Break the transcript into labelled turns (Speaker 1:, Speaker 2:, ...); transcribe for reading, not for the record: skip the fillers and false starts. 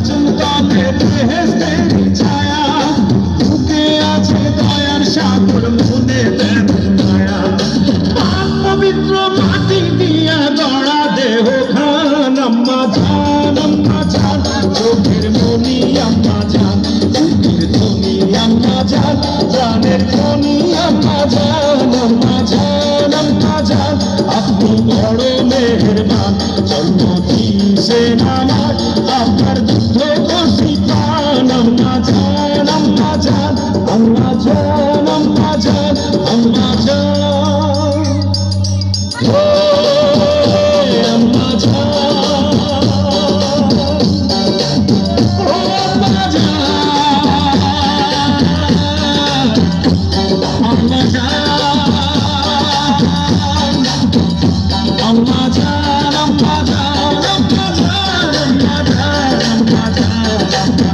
Speaker 1: চুলকালে বেহেশতেরি ছায়া, বুকে আছে দয়ার সাগর, মনে দেন মায়া। পাক পবিত্র মাটি দিয়া গড়া দেহ খান, আম্মা জান, আম্মা জান, চোখের মনি আম্মা জান, বুকের ধ্বনি আম্মা জান, প্রাণের ধ্বনি আম্মা জান, আম্মা জান, আম্মা জান, আপনি বড় মেহেরবান। জন্ম দিয়েছেন আমার, আপনার দুধ কষি পান। আম্মা জান, আম্মা জান, আম্মা জান, আম্মা জান, আম্মা জান, ও আম্মা জান, ও আম্মা জান, আম্মা জান, আম্মা জান, আম্মা জান, আম্মা জান, আম্মা জান, আম্মা জান।